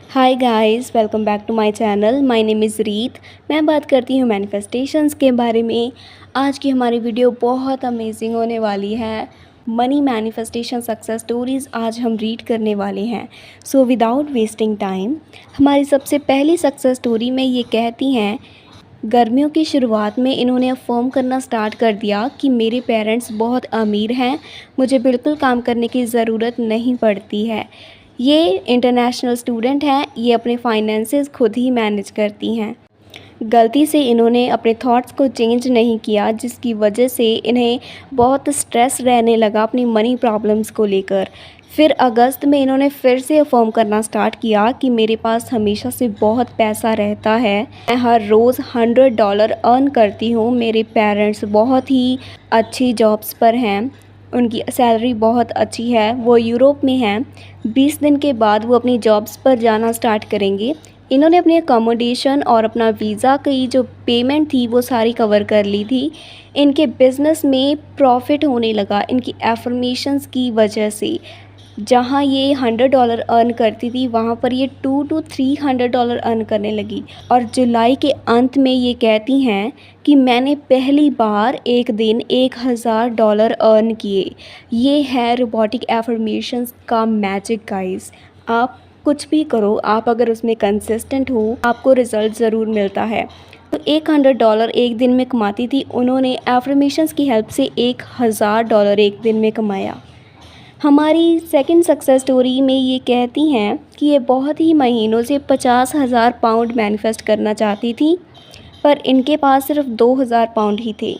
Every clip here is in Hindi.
Hi guys, welcome back to my channel. My name is Reet. मैं बात करती हूँ मैनिफेस्टेशंस के बारे में। आज की हमारी वीडियो बहुत अमेजिंग होने वाली है। मनी मैनिफेस्टेशन सक्सेस स्टोरीज़ आज हम रीड करने वाले हैं। सो विदाउट वेस्टिंग टाइम, हमारी सबसे पहली सक्सेस स्टोरी में ये कहती हैं, गर्मियों की शुरुआत में इन्होंने अफर्म करना स्टार्ट कर दिया कि मेरे पेरेंट्स बहुत अमीर हैं, मुझे बिल्कुल काम करने की ज़रूरत नहीं पड़ती है। ये इंटरनेशनल स्टूडेंट हैं, ये अपने फाइनेंसेस खुद ही मैनेज करती हैं। गलती से इन्होंने अपने थॉट्स को चेंज नहीं किया, जिसकी वजह से इन्हें बहुत स्ट्रेस रहने लगा अपनी मनी प्रॉब्लम्स को लेकर। फिर अगस्त में इन्होंने फिर से अफर्म करना स्टार्ट किया कि मेरे पास हमेशा से बहुत पैसा रहता है, मैं हर रोज़ $100 अर्न करती हूँ। मेरे पेरेंट्स बहुत ही अच्छी जॉब्स पर हैं, उनकी सैलरी बहुत अच्छी है, वो यूरोप में हैं। 20 दिन के बाद वो अपनी जॉब्स पर जाना स्टार्ट करेंगे। इन्होंने अपनी अकोमोडेशन और अपना वीज़ा की जो पेमेंट थी वो सारी कवर कर ली थी। इनके बिज़नेस में प्रॉफिट होने लगा इनकी एफर्मेशंस की वजह से। जहाँ ये $100 अर्न करती थी, वहाँ पर ये $200 to $300 अर्न करने लगी। और जुलाई के अंत में ये कहती हैं कि मैंने पहली बार एक दिन $1000 अर्न किए। ये है रोबोटिक एफर्मेशंस का मैजिक गाइस। आप कुछ भी करो, आप अगर उसमें कंसिस्टेंट हो, आपको रिज़ल्ट ज़रूर मिलता है। तो $100 एक दिन में कमाती थी, उन्होंने एफर्मेशंस की हेल्प से $1000 एक दिन में कमाया। हमारी सेकंड सक्सेस स्टोरी में ये कहती हैं कि ये बहुत ही महीनों से 50,000 पाउंड मैनिफेस्ट करना चाहती थी, पर इनके पास सिर्फ 2,000 पाउंड ही थे।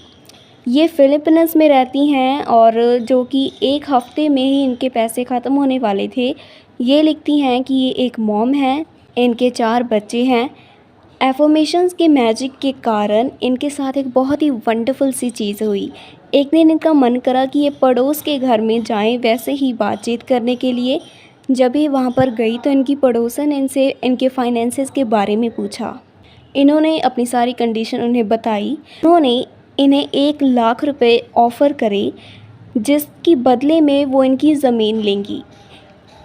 ये फिलीपींस में रहती हैं और जो कि एक हफ्ते में ही इनके पैसे ख़त्म होने वाले थे। ये लिखती हैं कि ये एक मॉम है, इनके 4 बच्चे हैं। एफर्मेशंस के मैजिक के कारण इनके साथ एक बहुत ही वंडरफुल सी चीज़ हुई। एक दिन इनका मन करा कि ये पड़ोस के घर में जाएं, वैसे ही बातचीत करने के लिए। जब ये वहाँ पर गई तो इनकी पड़ोसन इनसे इनके फाइनेंसेस के बारे में पूछा। इन्होंने अपनी सारी कंडीशन उन्हें बताई। उन्होंने इन्हें 1 लाख रुपए ऑफ़र करे, जिसकी बदले में वो इनकी ज़मीन लेंगी।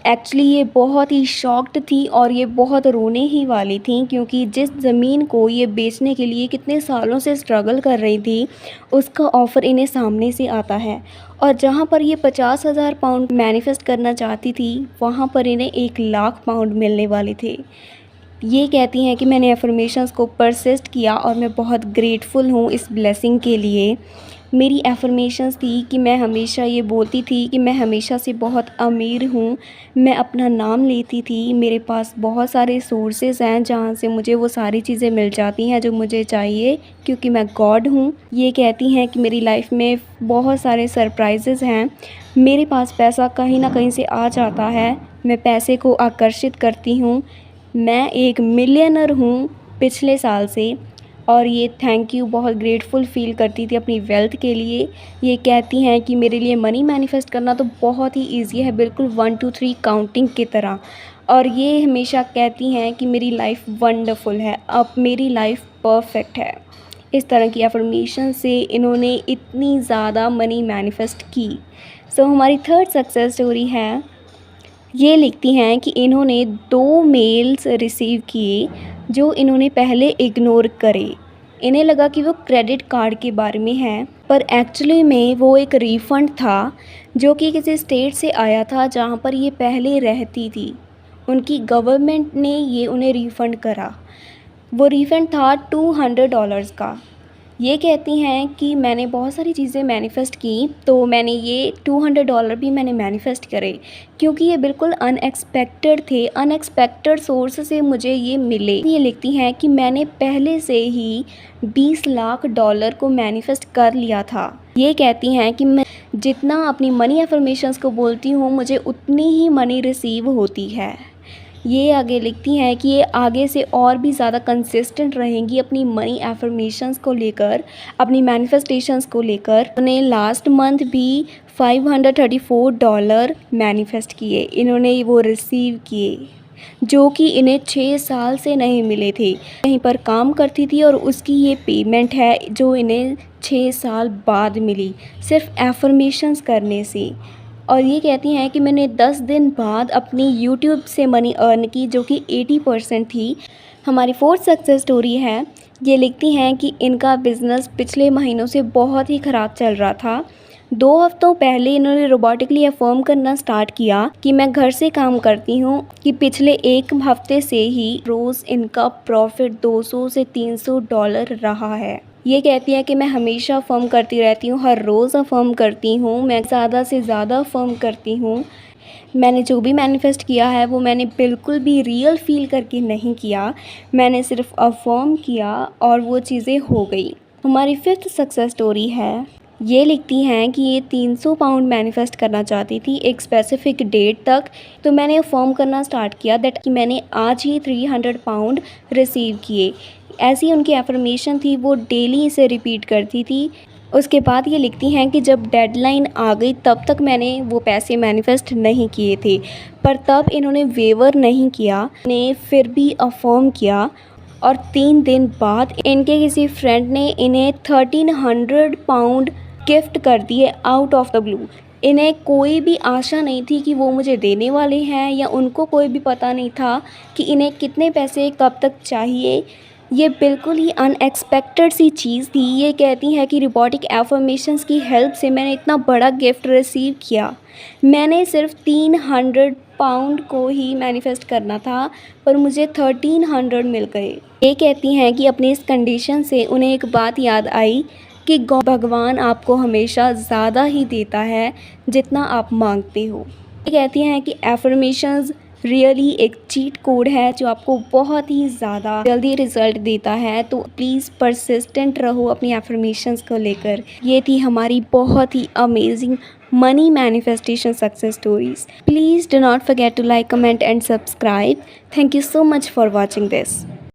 एक्चुअली ये बहुत ही शॉक्ड थी और ये बहुत रोने ही वाली थी, क्योंकि जिस ज़मीन को ये बेचने के लिए कितने सालों से स्ट्रगल कर रही थी, उसका ऑफ़र इन्हें सामने से आता है। और जहाँ पर ये 50,000 पाउंड मैनिफेस्ट करना चाहती थी, वहाँ पर इन्हें 1 लाख पाउंड मिलने वाले थे। ये कहती हैं कि मैंने एफर्मेशंस को परसिस्ट किया और मैं बहुत ग्रेटफुल हूँ इस ब्लेसिंग के लिए। मेरी एफर्मेशंस थी कि मैं हमेशा ये बोलती थी कि मैं हमेशा से बहुत अमीर हूँ। मैं अपना नाम लेती थी, मेरे पास बहुत सारे सोर्सेज़ हैं जहाँ से मुझे वो सारी चीज़ें मिल जाती हैं जो मुझे चाहिए, क्योंकि मैं गॉड हूँ। ये कहती हैं कि मेरी लाइफ में बहुत सारे सरप्राइजेज़ हैं, मेरे पास पैसा कहीं ना कहीं से आ जाता है, मैं पैसे को आकर्षित करती हूँ। मैं एक मिलियनर हूँ पिछले साल से, और ये थैंक यू बहुत ग्रेटफुल फ़ील करती थी अपनी वेल्थ के लिए। ये कहती हैं कि मेरे लिए मनी मैनिफेस्ट करना तो बहुत ही ईजी है, बिल्कुल 1 2 3 काउंटिंग की तरह। और ये हमेशा कहती हैं कि मेरी लाइफ वंडरफुल है, अब मेरी लाइफ परफेक्ट है। इस तरह की एफर्मेशन से इन्होंने इतनी ज़्यादा मनी मैनिफेस्ट की। सो हमारी थर्ड सक्सेस स्टोरी है। ये लिखती हैं कि इन्होंने 2 मेल्स रिसीव किए जो इन्होंने पहले इग्नोर करे। इन्हें लगा कि वो क्रेडिट कार्ड के बारे में है, पर एक्चुअली में वो एक रिफ़ंड था जो कि किसी स्टेट से आया था जहाँ पर ये पहले रहती थी। उनकी गवर्नमेंट ने ये उन्हें रिफ़ंड करा। वो रिफ़ंड था $200 का। ये कहती हैं कि मैंने बहुत सारी चीज़ें मैनिफेस्ट की, तो मैंने ये $200 भी मैंने मैनिफेस्ट करे, क्योंकि ये बिल्कुल अनएक्सपेक्टेड थे, अनएक्सपेक्टेड सोर्स से मुझे ये मिले। ये लिखती हैं कि मैंने पहले से ही $20 लाख को मैनिफेस्ट कर लिया था। ये कहती हैं कि मैं जितना अपनी मनी एफर्मेशंस को बोलती हूँ, मुझे उतनी ही मनी रिसीव होती है। ये आगे लिखती हैं कि ये आगे से और भी ज़्यादा कंसिस्टेंट रहेंगी अपनी मनी एफर्मेशंस को लेकर, अपनी मैनिफेस्टेशंस को लेकर। उन्होंने लास्ट मंथ भी $534 मैनिफेस्ट किए, इन्होंने वो रिसीव किए, जो कि इन्हें 6 साल से नहीं मिले थे। कहीं पर काम करती थी और उसकी ये पेमेंट है जो इन्हें 6 साल बाद मिली, सिर्फ एफर्मेशंस करने से। और ये कहती हैं कि मैंने 10 दिन बाद अपनी यूट्यूब से मनी अर्न की, जो कि 80% थी। हमारी फोर्थ सक्सेस स्टोरी है। ये लिखती हैं कि इनका बिज़नेस पिछले महीनों से बहुत ही ख़राब चल रहा था। 2 हफ्तों पहले इन्होंने रोबोटिकली अफ़र्म करना स्टार्ट किया कि मैं घर से काम करती हूँ, कि पिछले 1 हफ्ते से ही रोज़ इनका प्रॉफिट $200 से $300 रहा है। ये कहती है कि मैं हमेशा अफ़र्म करती रहती हूँ, हर रोज़ अफ़र्म करती हूँ, मैं ज़्यादा से ज़्यादा अफ़र्म करती हूँ। मैंने जो भी मैनिफेस्ट किया है वो मैंने बिल्कुल भी रियल फ़ील करके नहीं किया, मैंने सिर्फ अफ़र्म किया और वो चीज़ें हो गई। हमारी फिफ्थ सक्सेस स्टोरी है। ये लिखती हैं कि ये 300 पाउंड मैनिफेस्ट करना चाहती थी एक स्पेसिफ़िक डेट तक, तो मैंने अफ़र्म करना स्टार्ट किया दैट कि मैंने आज ही 300 पाउंड रिसीव किए। ऐसी उनकी एफ़र्मेशन थी, वो डेली इसे रिपीट करती थी। उसके बाद ये लिखती हैं कि जब डेडलाइन आ गई तब तक मैंने वो पैसे मैनिफेस्ट नहीं किए थे, पर तब इन्होंने वेवर नहीं किया, ने फिर भी अफ़र्म किया और 3 दिन बाद इनके किसी फ्रेंड ने इन्हें 1300 पाउंड गिफ्ट कर दिए आउट ऑफ द ब्लू। इन्हें कोई भी आशा नहीं थी कि वो मुझे देने वाले हैं, या उनको कोई भी पता नहीं था कि इन्हें कितने पैसे कब तक चाहिए। ये बिल्कुल ही अनएक्सपेक्टेड सी चीज़ थी। ये कहती है कि रोबोटिक एफर्मेशंस की हेल्प से मैंने इतना बड़ा गिफ्ट रिसीव किया। मैंने सिर्फ 300 पाउंड को ही मैनिफेस्ट करना था, पर मुझे 1300 मिल गए। ये कहती हैं कि अपनी इस कंडीशन से उन्हें एक बात याद आई कि भगवान आपको हमेशा ज़्यादा ही देता है जितना आप मांगते हो। ये कहती हैं कि एफर्मेशंस रियली एक चीट कोड है जो आपको बहुत ही ज़्यादा जल्दी रिजल्ट देता है, तो प्लीज़ परसिस्टेंट रहो अपनी एफर्मेशंस को लेकर। ये थी हमारी बहुत ही amazing money manifestation success stories. Please do not forget to like, comment and subscribe. Thank you so much for watching this.